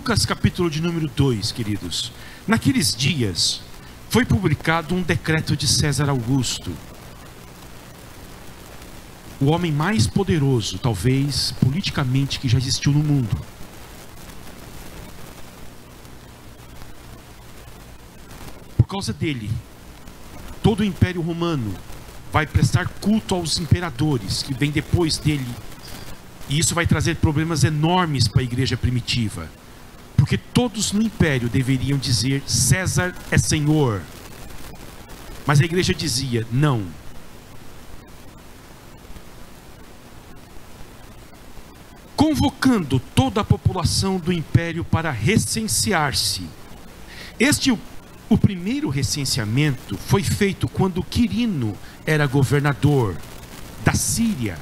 Lucas capítulo de número 2, queridos. Naqueles dias foi publicado um decreto de César Augusto, o homem mais poderoso, talvez, politicamente, que já existiu no mundo. Por causa dele, todo o Império Romano vai prestar culto aos imperadores que vêm depois dele. E isso vai trazer problemas enormes para a igreja primitiva. Porque todos no Império deveriam dizer: César é Senhor. Mas a igreja dizia: não. Convocando toda a população do Império para recensear-se. O primeiro recenseamento foi feito quando Quirino era governador da Síria.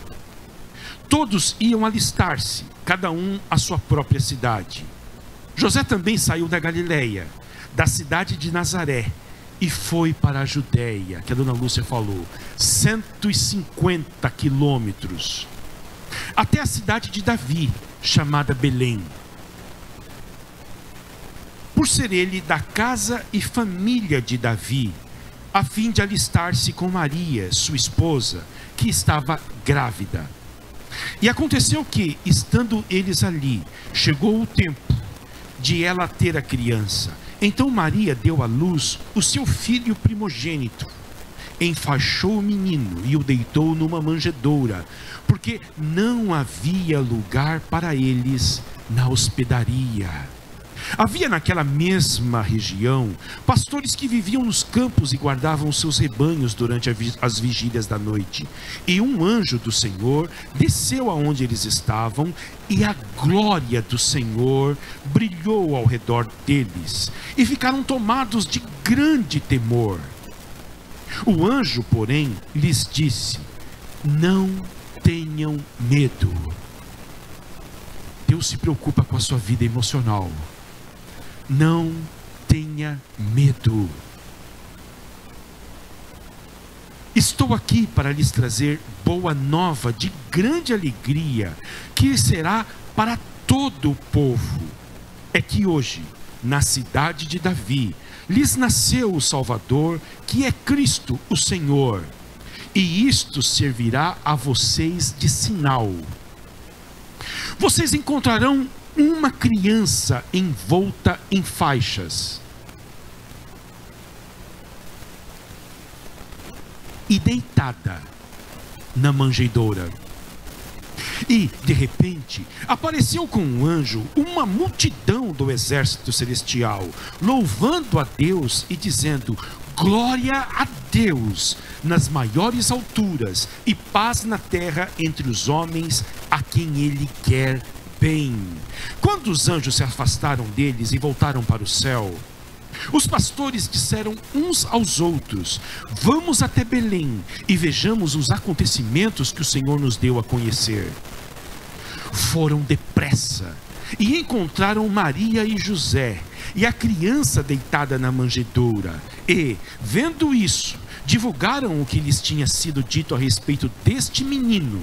Todos iam alistar-se, cada um à sua própria cidade. José também saiu da Galileia, da cidade de Nazaré, e foi para a Judéia, que a dona Lúcia falou, 150 quilômetros, até a cidade de Davi, chamada Belém. Por ser ele da casa e família de Davi, a fim de alistar-se com Maria, sua esposa, que estava grávida. E aconteceu que, estando eles ali, chegou o tempo de ela ter a criança. Então Maria deu à luz o seu filho primogênito, enfaixou o menino e o deitou numa manjedoura, porque não havia lugar para eles na hospedaria. Havia naquela mesma região pastores que viviam nos campos e guardavam seus rebanhos durante as vigílias da noite. E um anjo do Senhor desceu aonde eles estavam, e a glória do Senhor brilhou ao redor deles, e ficaram tomados de grande temor. O anjo, porém, lhes disse: não tenham medo. Deus se preocupa com a sua vida emocional. Não tenha medo. Estou aqui para lhes trazer boa nova de grande alegria, que será para todo o povo. É que hoje, na cidade de Davi, lhes nasceu o Salvador, que é Cristo, o Senhor. E isto servirá a vocês de sinal. Vocês encontrarão uma criança envolta em faixas e deitada na manjedoura. E, de repente, apareceu com um anjo uma multidão do exército celestial, louvando a Deus e dizendo: glória a Deus nas maiores alturas, e paz na terra entre os homens a quem Ele quer bem. Quando os anjos se afastaram deles e voltaram para o céu, os pastores disseram uns aos outros: vamos até Belém e vejamos os acontecimentos que o Senhor nos deu a conhecer. Foram depressa e encontraram Maria e José e a criança deitada na manjedoura, e, vendo isso, divulgaram o que lhes tinha sido dito a respeito deste menino.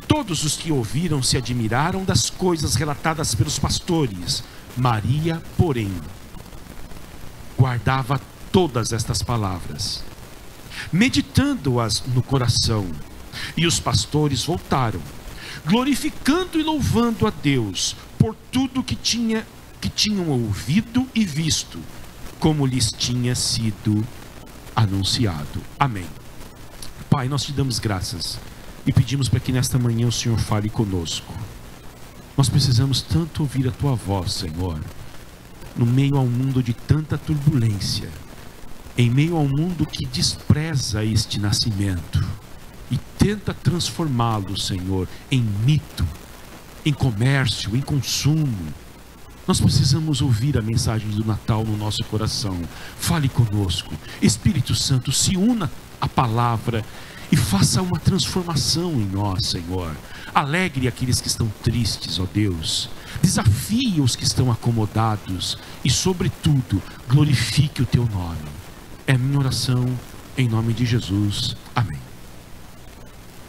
Todos os que ouviram se admiraram das coisas relatadas pelos pastores. Maria, porém, guardava todas estas palavras, meditando-as no coração. E os pastores voltaram, glorificando e louvando a Deus por tudo que tinham ouvido e visto, como lhes tinha sido anunciado. Amém. Pai, nós te damos graças e pedimos para que nesta manhã o Senhor fale conosco. Nós precisamos tanto ouvir a tua voz, Senhor, no meio a um mundo de tanta turbulência, em meio a um mundo que despreza este nascimento e tenta transformá-lo, Senhor, em mito, em comércio, em consumo. Nós precisamos ouvir a mensagem do Natal no nosso coração. Fale conosco. Espírito Santo, se una à palavra e faça uma transformação em nós, Senhor. Alegre aqueles que estão tristes, ó Deus. Desafie os que estão acomodados e, sobretudo, glorifique o teu nome. É a minha oração em nome de Jesus. Amém.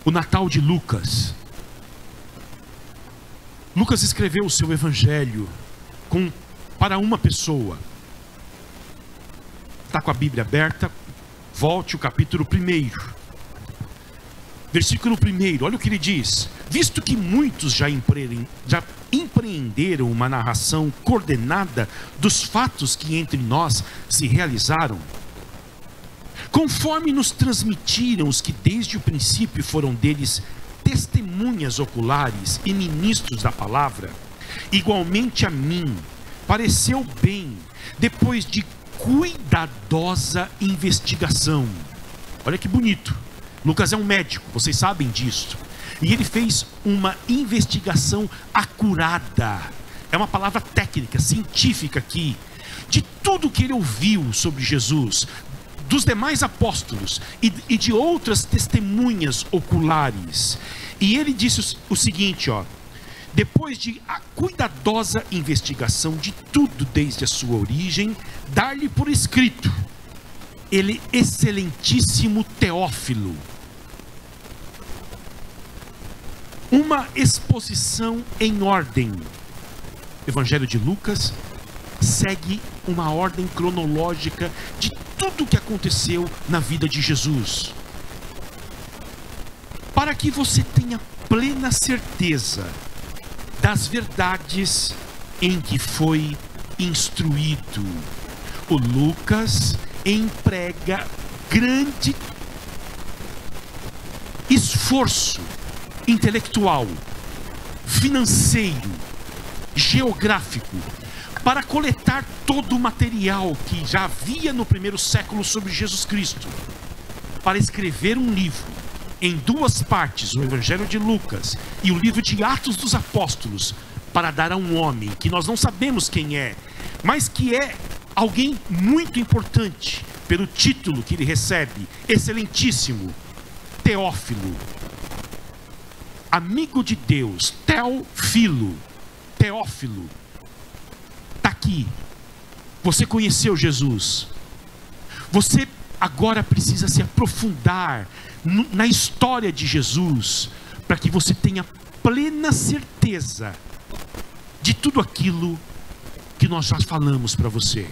O Natal de Lucas. Lucas escreveu o seu evangelho para uma pessoa. Está com a Bíblia aberta? Volte o capítulo 1. Versículo 1, olha o que ele diz: visto que muitos já empreenderam uma narração coordenada dos fatos que entre nós se realizaram, conforme nos transmitiram os que desde o princípio foram deles testemunhas oculares e ministros da palavra, igualmente a mim pareceu bem, depois de cuidadosa investigação. Olha que bonito. Lucas é um médico, vocês sabem disso. E ele fez uma investigação acurada. É uma palavra técnica, científica aqui. De tudo que ele ouviu sobre Jesus, dos demais apóstolos e de outras testemunhas oculares. E ele disse o seguinte, ó: depois de a cuidadosa investigação de tudo desde a sua origem, dar-lhe por escrito, ele excelentíssimo Teófilo, uma exposição em ordem. Evangelho de Lucas segue uma ordem cronológica de tudo o que aconteceu na vida de Jesus, para que você tenha plena certeza das verdades em que foi instruído. O Lucas emprega grande esforço intelectual, financeiro, geográfico, para coletar todo o material que já havia no primeiro século sobre Jesus Cristo, para escrever um livro em 2 partes, o Evangelho de Lucas e o livro de Atos dos Apóstolos, para dar a um homem que nós não sabemos quem é, mas que é alguém muito importante pelo título que ele recebe, excelentíssimo Teófilo, amigo de Deus, Teófilo. Está aqui. Você conheceu Jesus. Você agora precisa se aprofundar na história de Jesus, para que você tenha plena certeza de tudo aquilo que nós já falamos para você.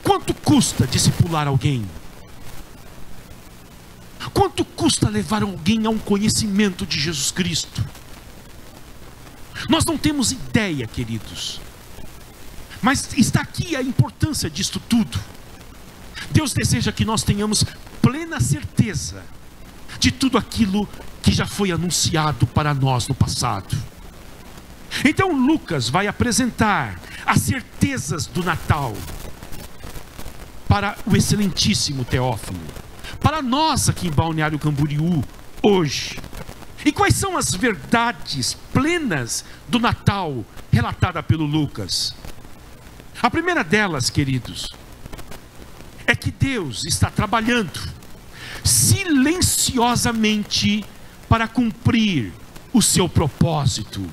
Quanto custa discipular alguém? Quanto custa levar alguém a um conhecimento de Jesus Cristo? Nós não temos ideia, queridos, mas está aqui a importância disto tudo. Deus deseja que nós tenhamos plena certeza de tudo aquilo que já foi anunciado para nós no passado. Então Lucas vai apresentar as certezas do Natal para o excelentíssimo Teófilo, para nós aqui em Balneário Camboriú hoje. E quais são as verdades plenas do Natal relatada pelo Lucas? A primeira delas, queridos, é que Deus está trabalhando silenciosamente para cumprir o seu propósito.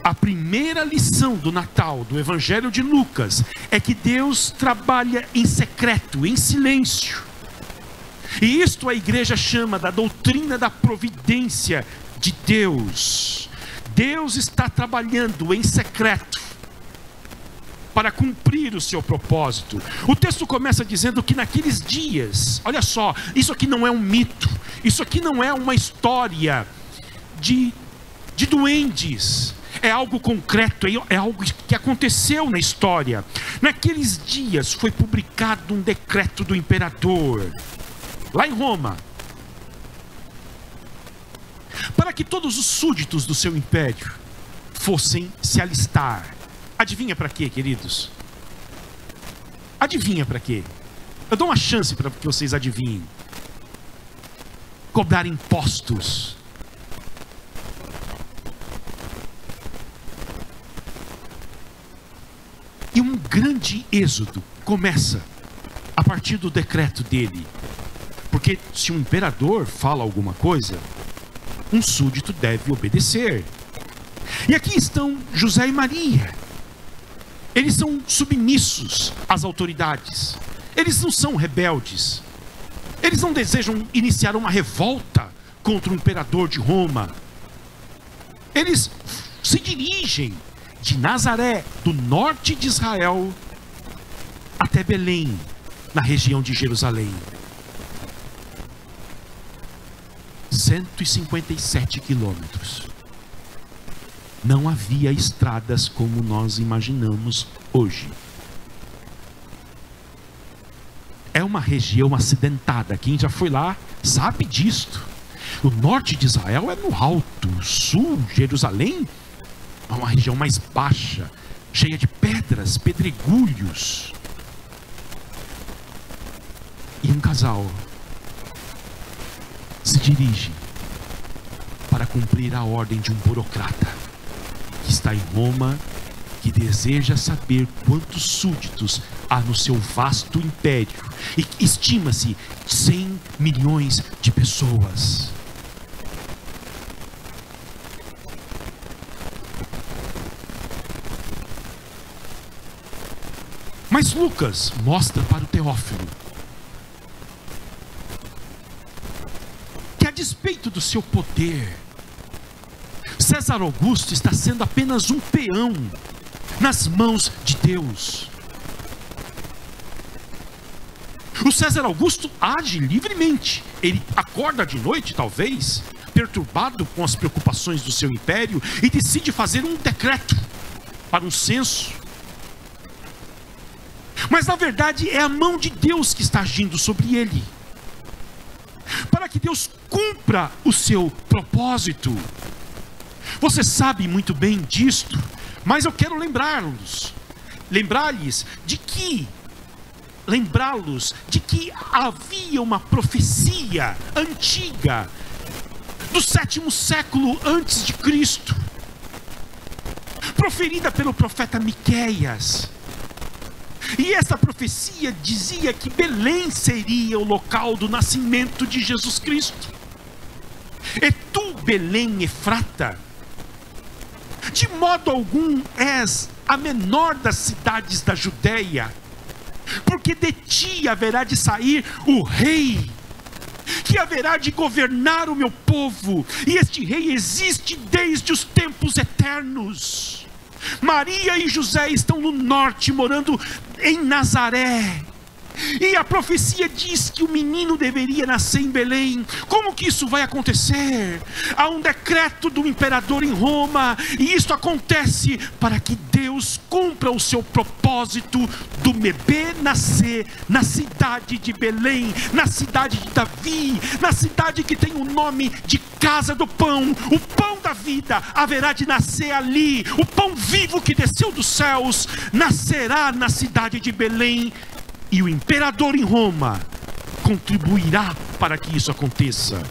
A primeira lição do Natal, do Evangelho de Lucas, é que Deus trabalha em secreto, em silêncio. E isto a igreja chama da doutrina da providência de Deus. Deus está trabalhando em secreto para cumprir o seu propósito. O texto começa dizendo que naqueles dias, olha só, isso aqui não é um mito, isso aqui não é uma história de duendes, é algo concreto, é algo que aconteceu na história. Naqueles dias foi publicado um decreto do imperador, lá em Roma, para que todos os súditos do seu império fossem se alistar. Adivinha para quê, queridos? Adivinha para quê? Eu dou uma chance para que vocês adivinhem. Cobrar impostos. E um grande êxodo começa a partir do decreto dele. Porque se um imperador fala alguma coisa, um súdito deve obedecer. E aqui estão José e Maria. Eles são submissos às autoridades. Eles não são rebeldes. Eles não desejam iniciar uma revolta contra o imperador de Roma. Eles se dirigem de Nazaré, do norte de Israel, até Belém, na região de Jerusalém. 157 quilômetros. Não havia estradas como nós imaginamos hoje. É uma região acidentada. Quem já foi lá sabe disto. O norte de Israel é no alto. O sul, Jerusalém, é uma região mais baixa, cheia de pedras, pedregulhos. E um casal se dirige para cumprir a ordem de um burocrata que está em Roma, que deseja saber quantos súditos há no seu vasto império, e estima-se 100 milhões de pessoas. Mas Lucas mostra para o Teófilo que, a despeito do seu poder, César Augusto está sendo apenas um peão nas mãos de Deus. O César Augusto age livremente. Ele acorda de noite, talvez, perturbado com as preocupações do seu império, e decide fazer um decreto para um censo. Mas na verdade é a mão de Deus que está agindo sobre ele, para que Deus cumpra o seu propósito. Você sabe muito bem disto, mas eu quero lembrá-los de que havia uma profecia antiga do 7º século antes de Cristo, proferida pelo profeta Miqueias. E essa profecia dizia que Belém seria o local do nascimento de Jesus Cristo. E tu, Belém Efrata, de modo algum és a menor das cidades da Judéia, porque de ti haverá de sair o rei, que haverá de governar o meu povo, e este rei existe desde os tempos eternos. Maria e José estão no norte, morando em Nazaré. E a profecia diz que o menino deveria nascer em Belém. Como que isso vai acontecer? Há um decreto do imperador em Roma, e isso acontece para que Deus cumpra o seu propósito do bebê nascer na cidade de Belém, na cidade de Davi, na cidade que tem o nome de Casa do Pão. O pão da vida haverá de nascer ali. O pão vivo que desceu dos céus nascerá na cidade de Belém. E o imperador em Roma contribuirá para que isso aconteça.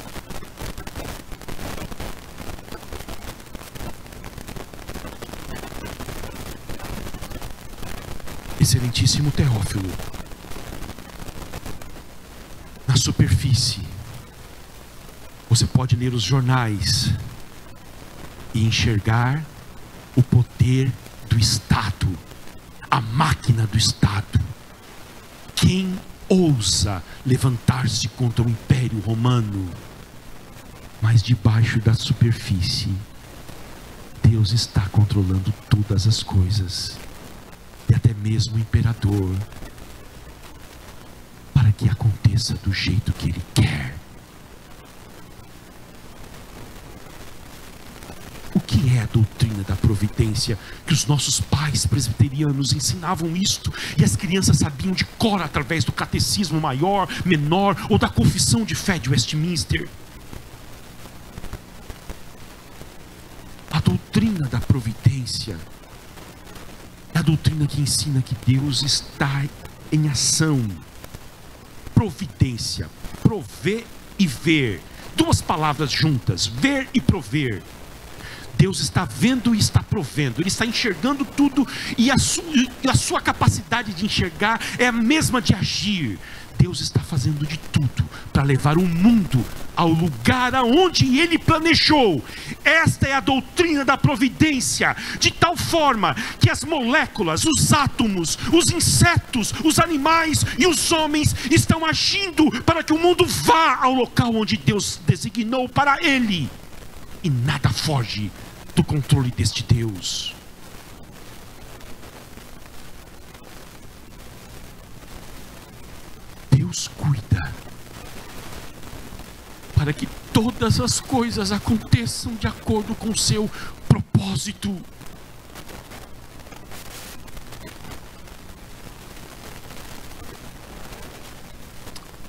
Excelentíssimo Teófilo, na superfície, você pode ler os jornais e enxergar o poder do Estado, a máquina do Estado. Quem ousa levantar-se contra o Império Romano? Mas debaixo da superfície, Deus está controlando todas as coisas, e até mesmo o imperador, para que aconteça do jeito que Ele quer. O que é a doutrina da providência? Que os nossos pais presbiterianos ensinavam isto, e as crianças sabiam de cor através do catecismo maior, menor, ou da confissão de fé de Westminster. A doutrina da providência é a doutrina que ensina que Deus está em ação. Providência, prover e ver, duas palavras juntas, ver e prover. Deus está vendo e está provendo, Ele está enxergando tudo, e a sua capacidade de enxergar é a mesma de agir. Deus está fazendo de tudo para levar o mundo ao lugar aonde Ele planejou. Esta é a doutrina da providência, de tal forma que as moléculas, os átomos, os insetos, os animais e os homens estão agindo para que o mundo vá ao local onde Deus designou para ele, e nada foge do controle deste Deus. Deus cuida para que todas as coisas aconteçam de acordo com o seu propósito.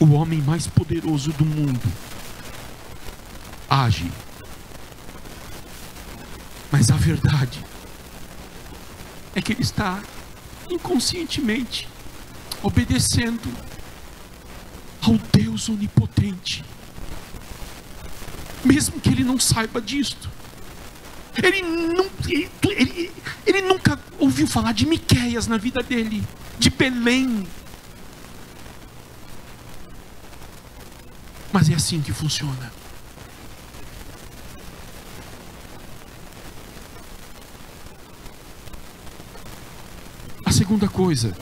O homem mais poderoso do mundo age, mas a verdade é que ele está inconscientemente obedecendo ao Deus onipotente, mesmo que ele não saiba disto. Ele nunca ouviu falar de Miqueias na vida dele, de Belém. Mas é assim que funciona. A segunda coisa,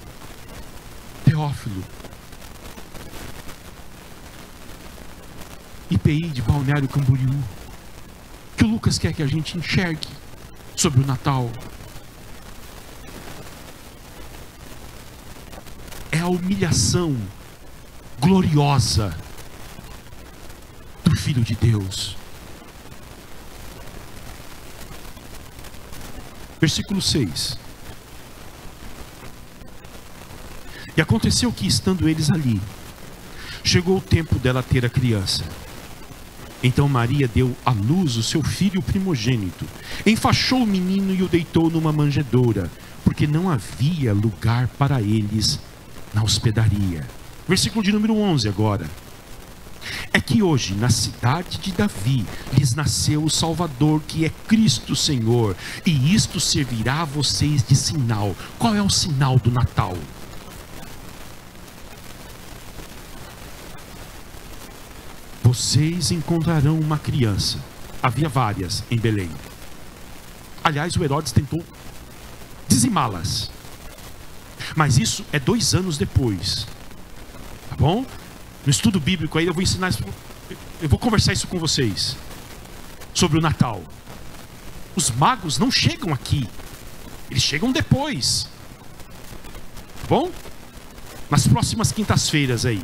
Teófilo, IPI de Balneário Camboriú, que o Lucas quer que a gente enxergue sobre o Natal, é a humilhação gloriosa do Filho de Deus. Versículo 6. E aconteceu que, estando eles ali, chegou o tempo dela ter a criança. Então Maria deu à luz o seu filho primogênito, enfaixou o menino e o deitou numa manjedoura, porque não havia lugar para eles na hospedaria. Versículo de número 11 agora. É que hoje, na cidade de Davi, lhes nasceu o Salvador, que é Cristo Senhor, e isto servirá a vocês de sinal. Qual é o sinal do Natal? Vocês encontrarão uma criança. Havia várias em Belém. Aliás, o Herodes tentou dizimá-las. Mas isso é 2 anos depois. Tá bom? No estudo bíblico aí eu vou ensinar isso, eu vou conversar isso com vocês sobre o Natal. Os magos não chegam aqui, eles chegam depois. Tá bom? Nas próximas quintas-feiras aí.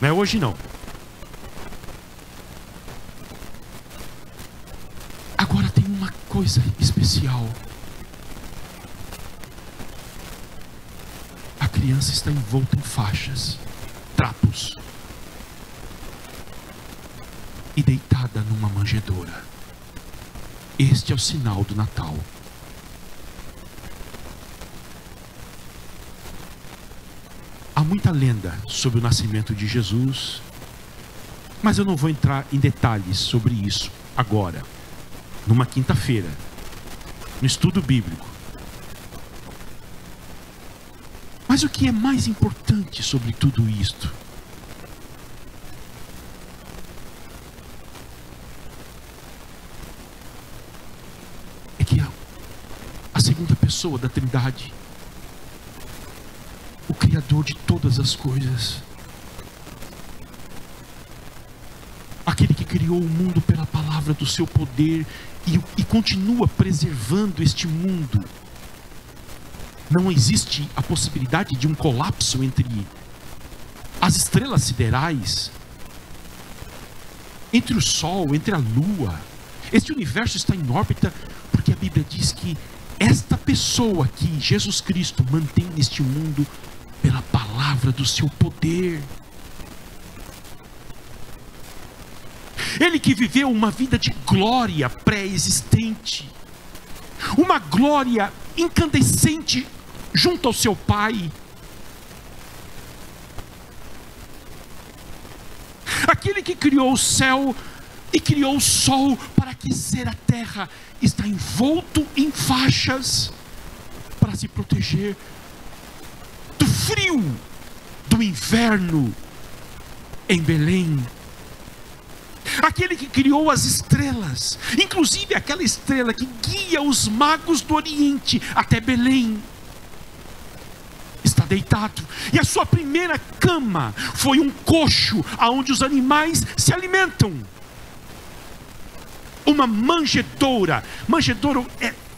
Não é hoje não. Agora tem uma coisa especial. A criança está envolta em faixas, trapos, e deitada numa manjedoura. Este é o sinal do Natal. Há muita lenda sobre o nascimento de Jesus, mas eu não vou entrar em detalhes sobre isso agora, numa quinta-feira, no estudo bíblico. Mas o que é mais importante sobre tudo isto é que a segunda pessoa da Trindade, o Criador de todas as coisas, aquele que criou o mundo pela palavra do seu poder e continua preservando este mundo. Não existe a possibilidade de um colapso entre as estrelas siderais, entre o Sol, entre a Lua. Este universo está em órbita porque a Bíblia diz que esta pessoa aqui, Jesus Cristo, mantém este mundo pela palavra do seu poder. Ele que viveu uma vida de glória pré-existente, uma glória incandescente junto ao seu Pai. Aquele que criou o céu e criou o sol para aquecer a terra, está envolto em faixas para se proteger do frio do inverno em Belém. Aquele que criou as estrelas, inclusive aquela estrela que guia os magos do Oriente até Belém, está deitado. E a sua primeira cama foi um coxo aonde os animais se alimentam. Uma manjedoura. Manjedoura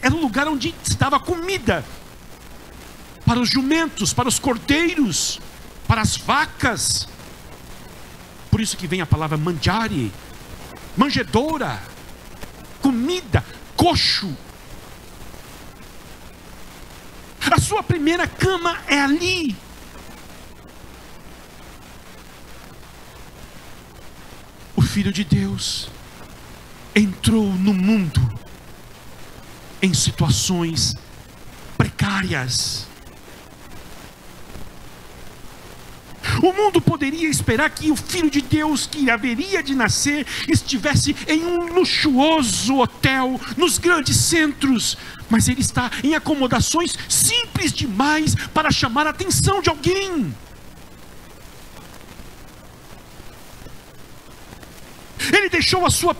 era um lugar onde se dava comida para os jumentos, para os cordeiros, para as vacas. Por isso que vem a palavra mangiare, manjedoura, comida, coxo. A sua primeira cama é ali. O Filho de Deus entrou no mundo em situações precárias. O mundo poderia esperar que o Filho de Deus, que haveria de nascer, estivesse em um luxuoso hotel, nos grandes centros, mas ele está em acomodações simples demais para chamar a atenção de alguém. Ele deixou a sua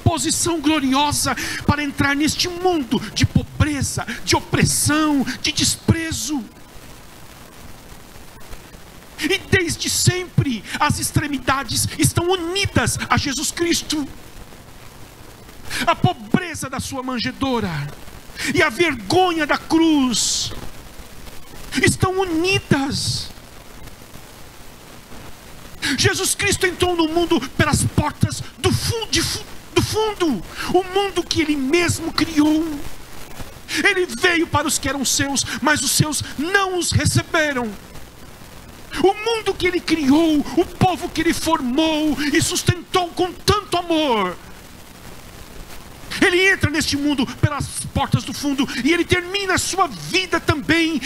posição gloriosa para entrar neste mundo de pobreza, de opressão, de desprezo. E desde sempre as extremidades estão unidas a Jesus Cristo. A pobreza da sua manjedoura e a vergonha da cruz estão unidas. Jesus Cristo entrou no mundo pelas portas do fundo, o mundo que Ele mesmo criou. Ele veio para os que eram seus, mas os seus não os receberam. O mundo que Ele criou, o povo que Ele formou e sustentou com tanto amor, Ele entra neste mundo pelas portas do fundo e Ele termina a sua vida também,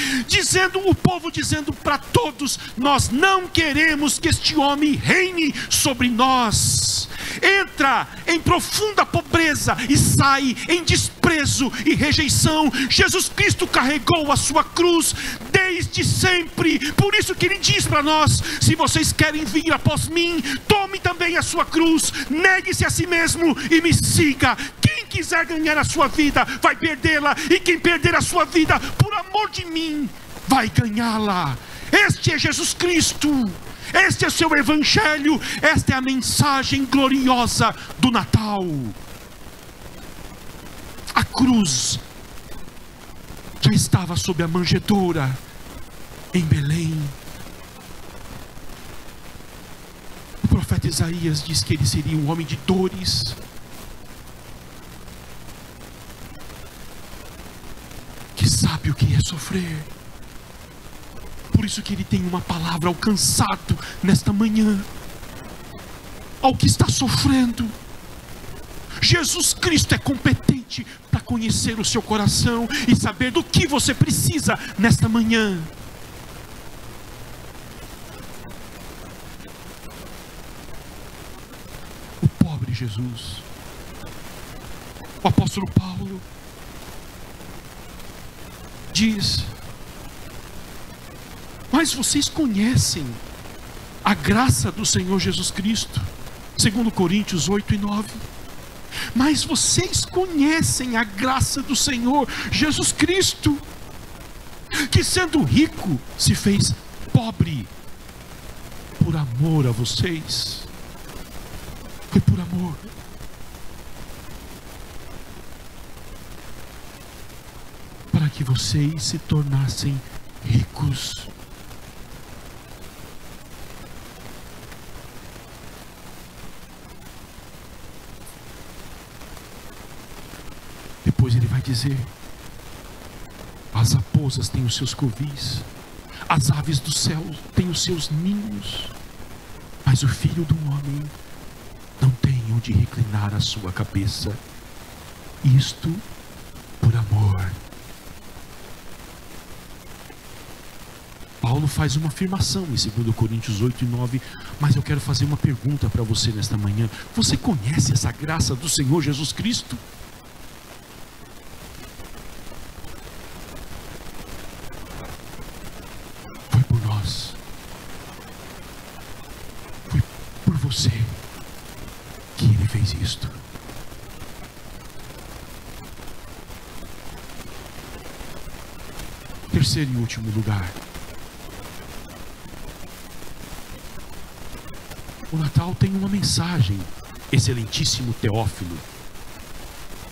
o povo dizendo para todos: nós não queremos que este homem reine sobre nós. Entra em profunda pobreza e sai em desprezo e rejeição. Jesus Cristo carregou a sua cruz desde sempre. Por isso que Ele diz para nós: se vocês querem vir após mim, tome também a sua cruz, negue-se a si mesmo e me siga. Quem quiser ganhar a sua vida vai perdê-la, e quem perder a sua vida por amor de mim vai ganhá-la. Este é Jesus Cristo. Este é o seu evangelho. Esta é a mensagem gloriosa do Natal. A cruz já estava sob a manjedoura em Belém. O profeta Isaías diz que ele seria um homem de dores, que sabe o que é sofrer. Por isso que ele tem uma palavra alcançado nesta manhã ao que está sofrendo. Jesus Cristo é competente para conhecer o seu coração e saber do que você precisa nesta manhã. O pobre Jesus, o apóstolo Paulo diz: mas vocês conhecem a graça do Senhor Jesus Cristo, 2 Coríntios 8 e 9. Mas vocês conhecem a graça do Senhor Jesus Cristo, que sendo rico se fez pobre por amor a vocês. Foi por amor. Para que vocês se tornassem ricos. Depois ele vai dizer: as raposas têm os seus covis, as aves do céu têm os seus ninhos, mas o filho do homem não tem onde reclinar a sua cabeça. Isto por amor. Paulo faz uma afirmação em 2 Coríntios 8 e 9, mas eu quero fazer uma pergunta para você nesta manhã. Você conhece essa graça do Senhor Jesus Cristo? Foi por nós, foi por você que Ele fez isto. Terceiro e último lugar, o Natal tem uma mensagem, excelentíssimo Teófilo,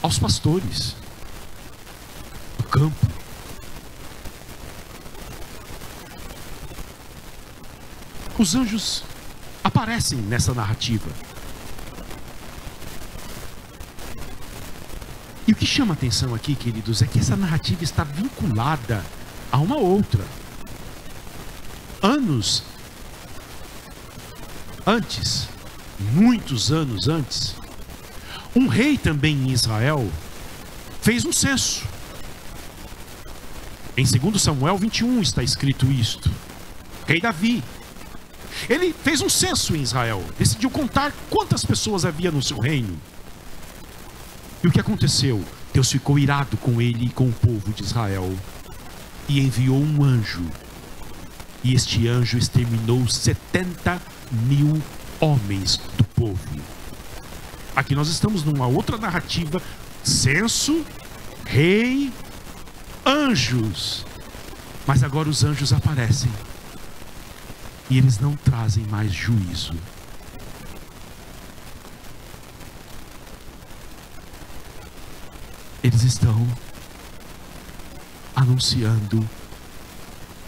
aos pastores do campo. os anjos aparecem nessa narrativa. E o que chama a atenção aqui, queridos, é que essa narrativa está vinculada a uma outra. Anos antes, muitos anos antes, um rei também em Israel fez um censo. Em 2 Samuel 21 está escrito isto. Rei Davi, ele fez um censo em Israel, decidiu contar quantas pessoas havia no seu reino. E o que aconteceu? Deus ficou irado com ele e com o povo de Israel e enviou um anjo. E este anjo exterminou 70.000 homens do povo. Aqui nós estamos numa outra narrativa: censo, rei, anjos. Mas agora os anjos aparecem e eles não trazem mais juízo. Eles estão anunciando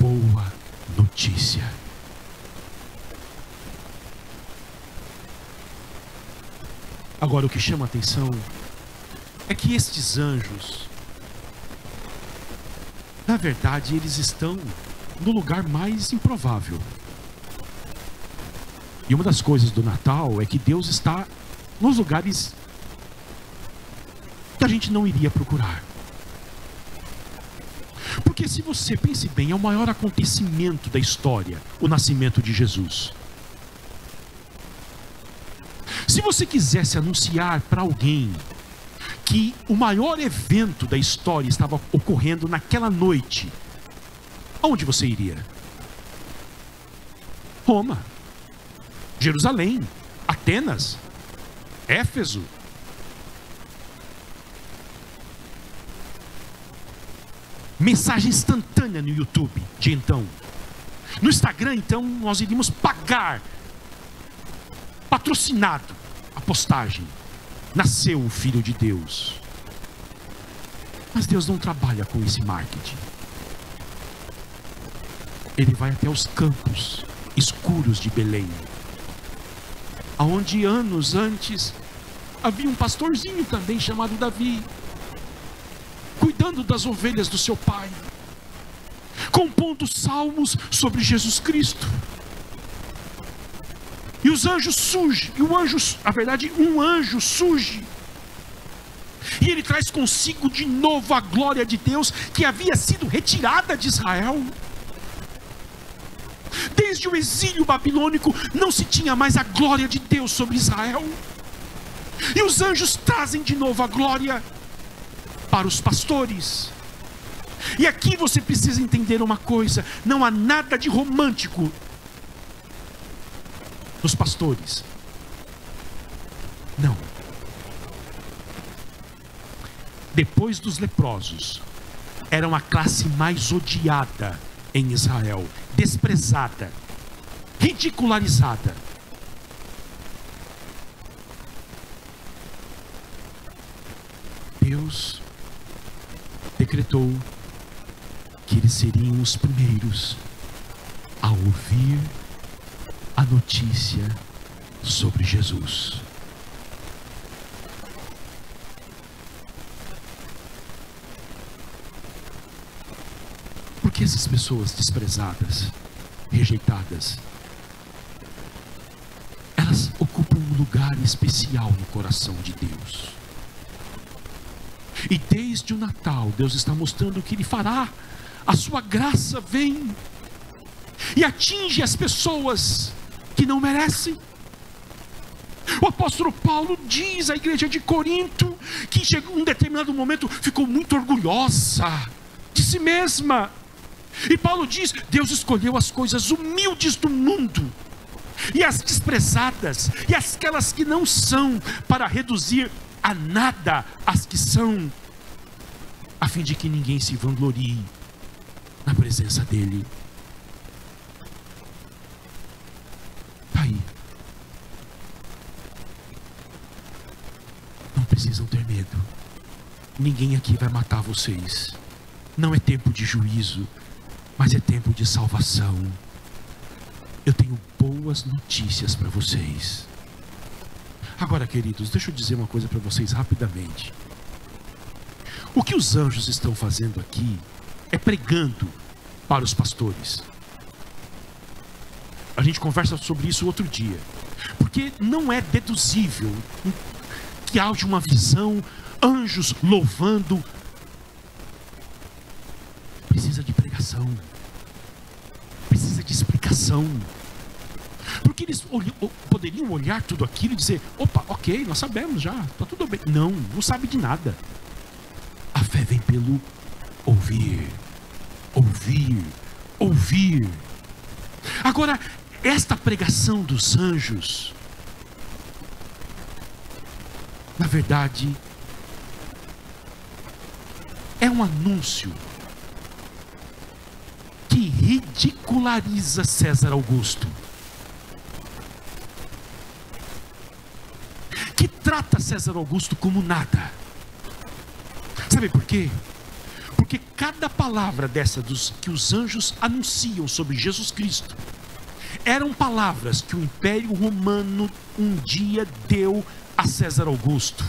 boa notícia. Agora, o que chama a atenção é que estes anjos, na verdade, eles estão no lugar mais improvável. E uma das coisas do Natal é que Deus está nos lugares que a gente não iria procurar. Porque se você pense bem, é o maior acontecimento da história, o nascimento de Jesus. Se você quisesse anunciar para alguém que o maior evento da história estava ocorrendo naquela noite, aonde você iria? Roma, Jerusalém, Atenas, Éfeso. Mensagem instantânea no YouTube de então. No Instagram, então, nós iríamos pagar, patrocinado, a postagem. Nasceu o Filho de Deus. Mas Deus não trabalha com esse marketing. Ele vai até os campos escuros de Belém, aonde anos antes havia um pastorzinho também chamado Davi, cuidando das ovelhas do seu pai, compondo salmos sobre Jesus Cristo. E os anjos surgem, e um anjo surge, e ele traz consigo de novo a glória de Deus, que havia sido retirada de Israel. Desde o exílio babilônico, não se tinha mais a glória de Deus sobre Israel. E os anjos trazem de novo a glória para os pastores. E aqui você precisa entender uma coisa: não há nada de romântico nos pastores. Não. Depois dos leprosos, eram a classe mais odiada em Israel, desprezada, ridicularizada. Deus decretou que eles seriam os primeiros a ouvir a notícia sobre Jesus. Porque essas pessoas desprezadas, rejeitadas, elas ocupam um lugar especial no coração de Deus. E desde o Natal, Deus está mostrando que Ele fará. A sua graça vem e atinge as pessoas que não merecem. O apóstolo Paulo diz à igreja de Corinto que chegou um determinado momento, ficou muito orgulhosa de si mesma. E Paulo diz: Deus escolheu as coisas humildes do mundo e as desprezadas e aquelas que não são, para reduzir a nada as que são, a fim de que ninguém se vanglorie na presença dele. Está aí. Não precisam ter medo. Ninguém aqui vai matar vocês. Não é tempo de juízo, mas é tempo de salvação. eu tenho boas notícias para vocês. Agora, queridos, deixa eu dizer uma coisa para vocês rapidamente. O que os anjos estão fazendo aqui é pregando para os pastores. A gente conversa sobre isso outro dia. Porque não é deduzível que haja uma visão, anjos louvando. Precisa de pregação. Precisa de explicação. Porque eles poderiam olhar tudo aquilo e dizer: opa, ok, nós sabemos já, está tudo bem. Não, não sabe de nada. A fé vem pelo ouvir, ouvir, ouvir. Agora, esta pregação dos anjos, na verdade, é um anúncio que ridiculariza César Augusto, que trata César Augusto como nada. Sabe por quê? Porque cada palavra dessa que os anjos anunciam sobre Jesus Cristo eram palavras que o Império Romano um dia deu a César Augusto,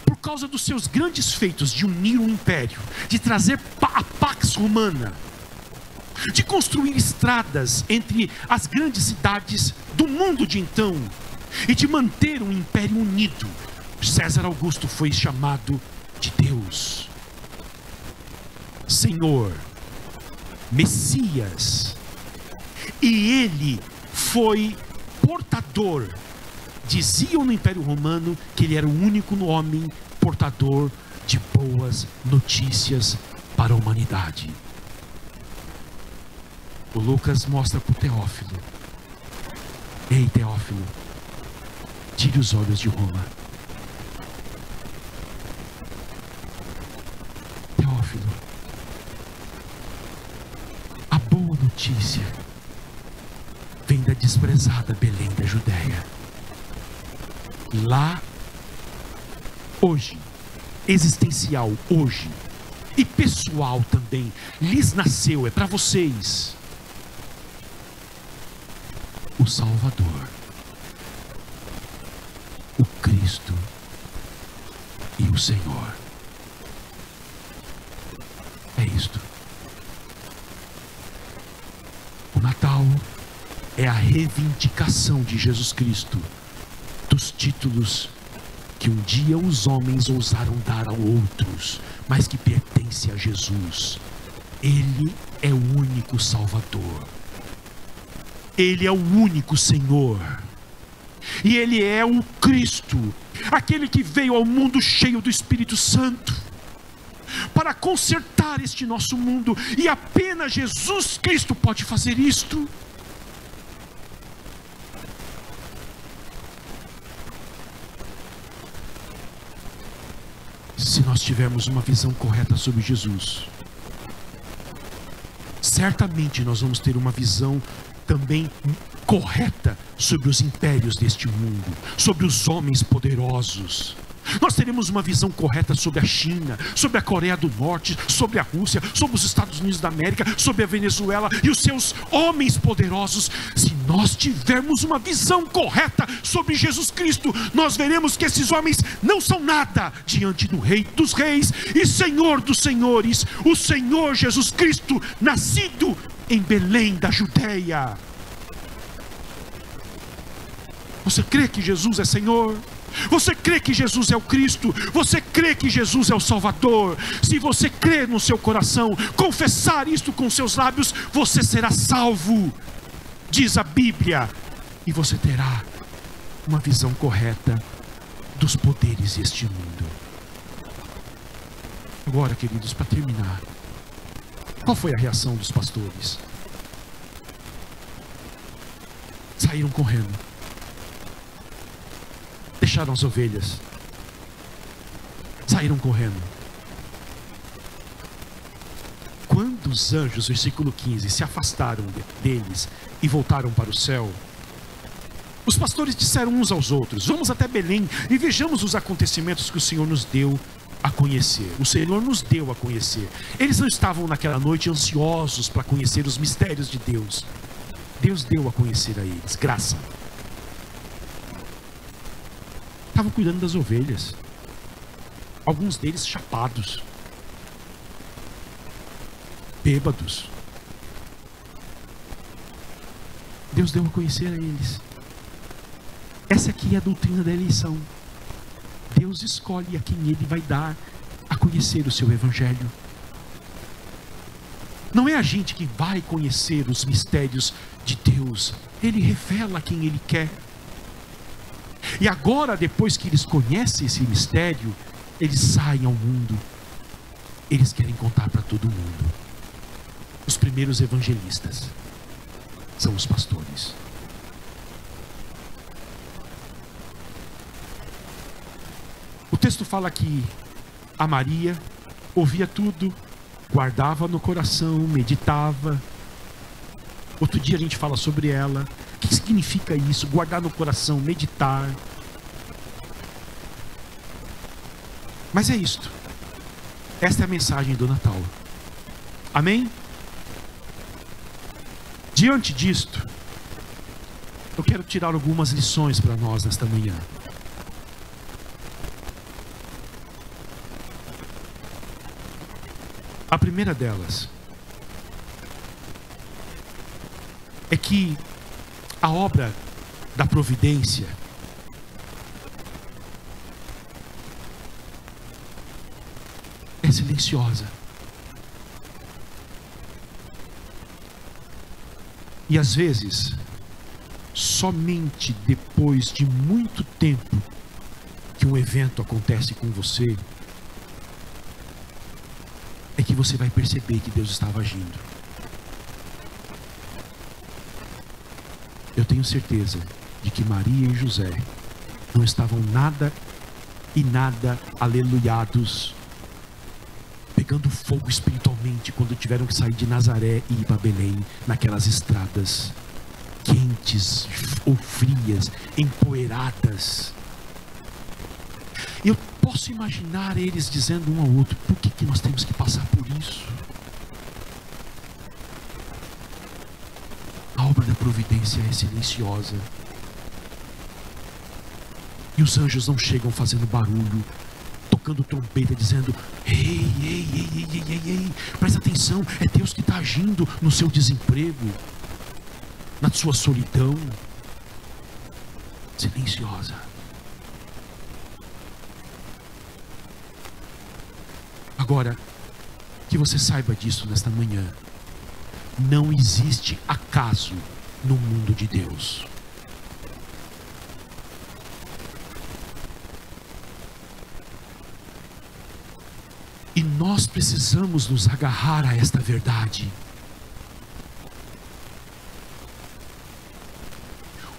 por causa dos seus grandes feitos de unir o império, de trazer a Pax Romana, de construir estradas entre as grandes cidades do mundo de então, e de manter um império unido. César Augusto foi chamado de Deus, Senhor, Messias, e ele foi portador. Diziam no Império Romano que ele era o único homem portador de boas notícias para a humanidade. O Lucas mostra para o Teófilo: ei, Teófilo, tire os olhos de Roma. Teófilo, a boa notícia vem da desprezada Belém da Judéia. Lá, hoje, existencial hoje, e pessoal também, lhes nasceu, é para vocês, o Salvador, o Cristo e o Senhor. É isto. O Natal é a reivindicação de Jesus Cristo dos títulos que um dia os homens ousaram dar a outros, mas que pertence a Jesus. Ele é o único Salvador, Ele é o único Senhor, e Ele é o Cristo, aquele que veio ao mundo cheio do Espírito Santo para consertar este nosso mundo, e apenas Jesus Cristo pode fazer isto. Se nós tivermos uma visão correta sobre Jesus, certamente nós vamos ter uma visão também correta sobre os impérios deste mundo, sobre os homens poderosos. Nós teremos uma visão correta sobre a China, sobre a Coreia do Norte, sobre a Rússia, sobre os Estados Unidos da América, sobre a Venezuela e os seus homens poderosos. Se nós tivermos uma visão correta sobre Jesus Cristo, nós veremos que esses homens não são nada diante do Rei dos Reis e Senhor dos Senhores, o Senhor Jesus Cristo, nascido em Belém da Judéia. Você crê que Jesus é Senhor? Você crê que Jesus é o Cristo? Você crê que Jesus é o Salvador? Se você crer no seu coração, confessar isto com seus lábios, você será salvo, diz a Bíblia, e você terá uma visão correta dos poderes deste mundo. Agora, queridos, para terminar, qual foi a reação dos pastores? Saíram correndo, deixaram as ovelhas, saíram correndo. Quando os anjos, versículo 15, se afastaram deles e voltaram para o céu, os pastores disseram uns aos outros: vamos até Belém e vejamos os acontecimentos que o Senhor nos deu a conhecer. O Senhor nos deu a conhecer. Eles não estavam naquela noite ansiosos para conhecer os mistérios de Deus. Deus deu a conhecer a eles, graça. Estavam cuidando das ovelhas. Alguns deles chapados, bêbados. Deus deu a conhecer a eles. Essa aqui é a doutrina da eleição. Deus escolhe a quem Ele vai dar a conhecer o seu Evangelho. Não é a gente que vai conhecer os mistérios de Deus. Ele revela a quem Ele quer. E agora, depois que eles conhecem esse mistério, eles saem ao mundo. Eles querem contar para todo mundo. Os primeiros evangelistas são os pastores. O texto fala que a Maria ouvia tudo, guardava no coração, meditava. Outro dia a gente fala sobre ela. O que significa isso? Guardar no coração, meditar. Mas é isto. Esta é a mensagem do Natal. Amém? Diante disto, eu quero tirar algumas lições para nós nesta manhã. A primeira delas é que a obra da providência é silenciosa. E às vezes, somente depois de muito tempo que um evento acontece com você, é que você vai perceber que Deus estava agindo. Eu tenho certeza de que Maria e José não estavam nada e nada aleluiados, pegando fogo espiritualmente quando tiveram que sair de Nazaré e ir para Belém, naquelas estradas quentes ou frias, empoeiradas. Eu posso imaginar eles dizendo um ao outro: por que nós temos que passar por isso? A obra da providência é silenciosa. E os anjos não chegam fazendo barulho, tocando trompeta, dizendo: ei, ei, ei, ei, ei, ei, ei, presta atenção, é Deus que está agindo no seu desemprego, na sua solidão. Silenciosa. Agora, que você saiba disso nesta manhã: não existe acaso no mundo de Deus. E nós precisamos nos agarrar a esta verdade.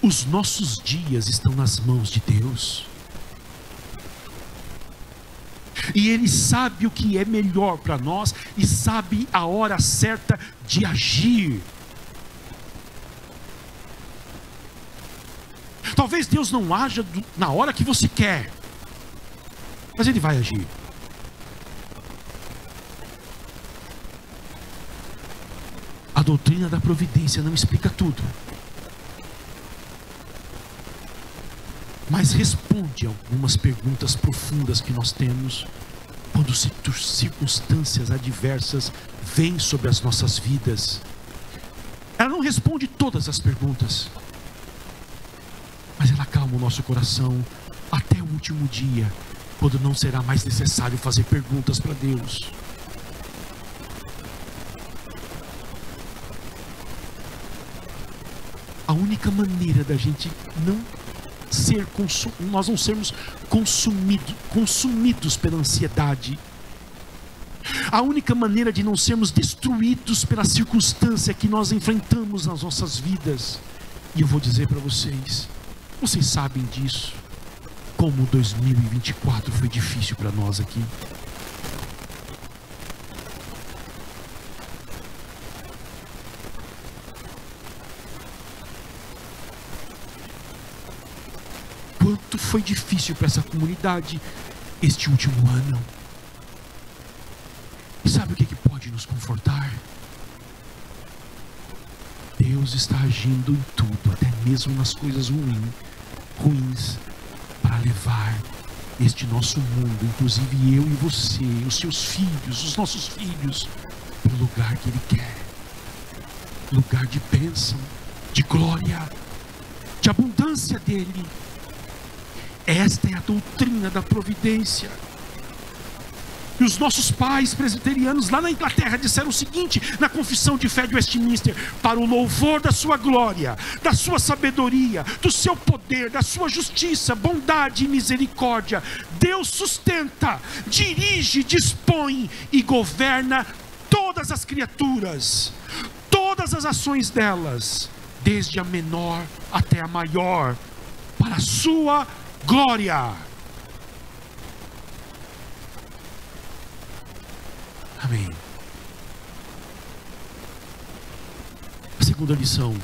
Os nossos dias estão nas mãos de Deus. E Ele sabe o que é melhor para nós e sabe a hora certa de agir. Talvez Deus não haja na hora que você quer, mas Ele vai agir. A doutrina da providência não explica tudo, mas responde a algumas perguntas profundas que nós temos quando circunstâncias adversas vêm sobre as nossas vidas. Ela não responde todas as perguntas, mas ela acalma o nosso coração até o último dia, quando não será mais necessário fazer perguntas para Deus. A única maneira da gente nós não sermos consumidos pela ansiedade, a única maneira de não sermos destruídos pela circunstância que nós enfrentamos nas nossas vidas. E eu vou dizer para vocês sabem disso, como 2024 foi difícil para nós aqui. Quanto foi difícil para essa comunidade este último ano. E sabe o que pode nos confortar? Deus Deus está agindo em tudo, até mesmo nas coisas ruins, para levar este nosso mundo, inclusive eu e você, os seus filhos, os nossos filhos, para o lugar que Ele quer. Lugar de bênção, de glória, de abundância dEle. Esta é a doutrina da providência. E os nossos pais presbiterianos lá na Inglaterra disseram o seguinte, na confissão de fé de Westminster: para o louvor da sua glória, da sua sabedoria, do seu poder, da sua justiça, bondade e misericórdia, Deus sustenta, dirige, dispõe e governa todas as criaturas, todas as ações delas, desde a menor até a maior, para a sua glória. Amém. A segunda lição,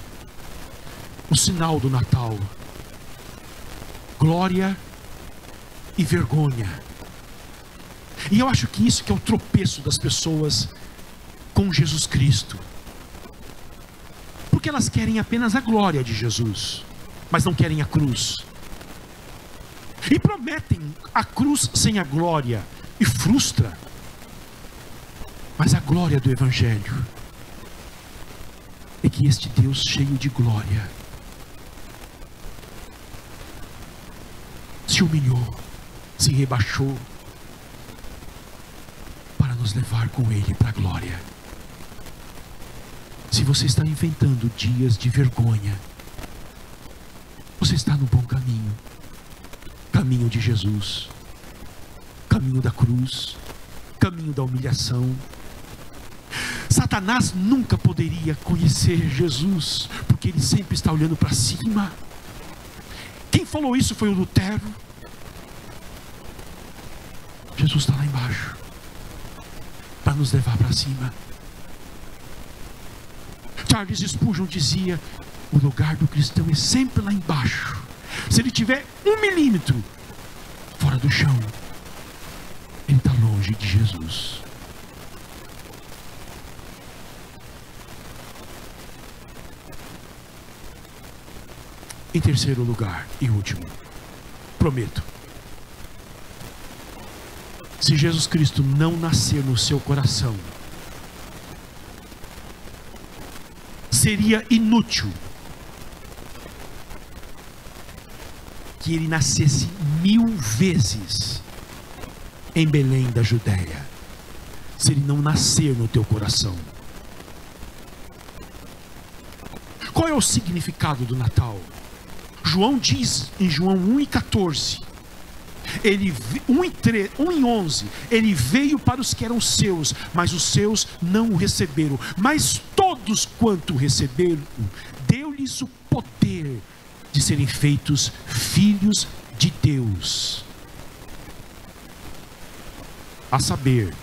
o sinal do Natal: glória e vergonha. E eu acho que isso que é o tropeço das pessoas com Jesus Cristo, porque elas querem apenas a glória de Jesus, mas não querem a cruz, e prometem a cruz sem a glória, e frustra. Mas a glória do Evangelho é que este Deus cheio de glória se humilhou, se rebaixou, para nos levar com Ele para a glória. Se você está enfrentando dias de vergonha, você está no bom caminho, caminho de Jesus, caminho da cruz, caminho da humilhação. Satanás nunca poderia conhecer Jesus, porque ele sempre está olhando para cima. Quem falou isso foi o Lutero. Jesus está lá embaixo, para nos levar para cima. Charles Spurgeon dizia: o lugar do cristão é sempre lá embaixo. Se ele tiver 1 milímetro fora do chão, ele está longe de Jesus. Em terceiro lugar e último, prometo, se Jesus Cristo não nascer no seu coração, seria inútil que ele nascesse 1000 vezes em Belém da Judéia, se ele não nascer no teu coração. Qual é o significado do Natal? João diz em João 1:14, 1:11, ele veio para os que eram seus, mas os seus não o receberam. Mas todos quanto o receberam, deu-lhes o poder de serem feitos filhos de Deus, a saber,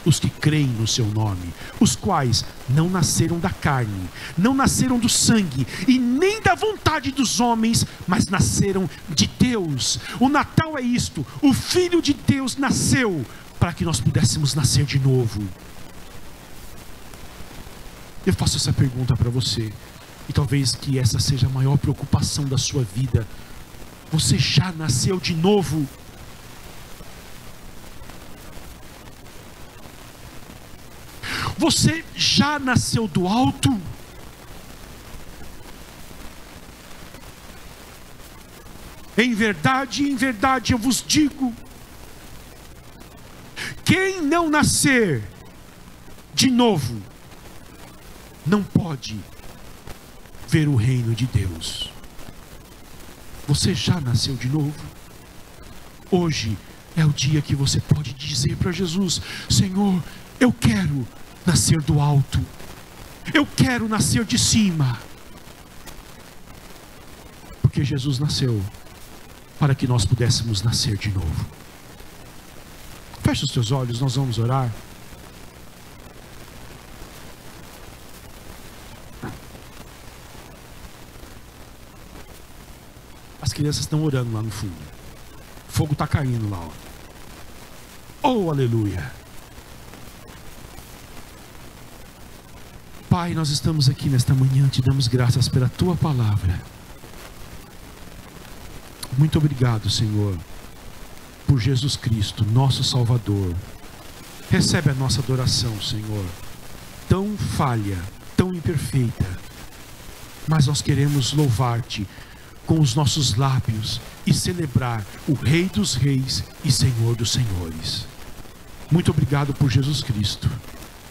os que creem no seu nome, os quais não nasceram da carne, não nasceram do sangue, e nem da vontade dos homens, mas nasceram de Deus. O Natal é isto: o Filho de Deus nasceu para que nós pudéssemos nascer de novo. Eu faço essa pergunta para você, e talvez que essa seja a maior preocupação da sua vida: você já nasceu de novo? Você já nasceu do alto? Em verdade eu vos digo: quem não nascer de novo, não pode ver o reino de Deus. Você já nasceu de novo? Hoje é o dia que você pode dizer para Jesus: Senhor, eu quero nascer do alto, eu quero nascer de cima, porque Jesus nasceu para que nós pudéssemos nascer de novo. Feche os teus olhos, nós vamos orar. As crianças estão orando lá no fundo, o fogo está caindo lá, ó. Oh, aleluia! Pai, nós estamos aqui nesta manhã, te damos graças pela tua palavra. Muito obrigado, Senhor, por Jesus Cristo, nosso Salvador. Recebe a nossa adoração, Senhor, tão falha, tão imperfeita, mas nós queremos louvar-te com os nossos lábios e celebrar o Rei dos Reis e Senhor dos Senhores. Muito obrigado por Jesus Cristo.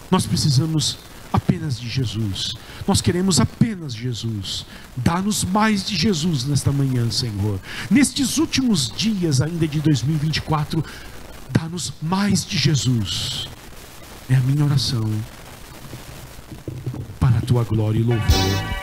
Nós precisamos apenas de Jesus. Nós queremos apenas Jesus. Dá-nos mais de Jesus nesta manhã, Senhor. Nestes últimos dias ainda de 2024, dá-nos mais de Jesus. É a minha oração para a tua glória e louvor.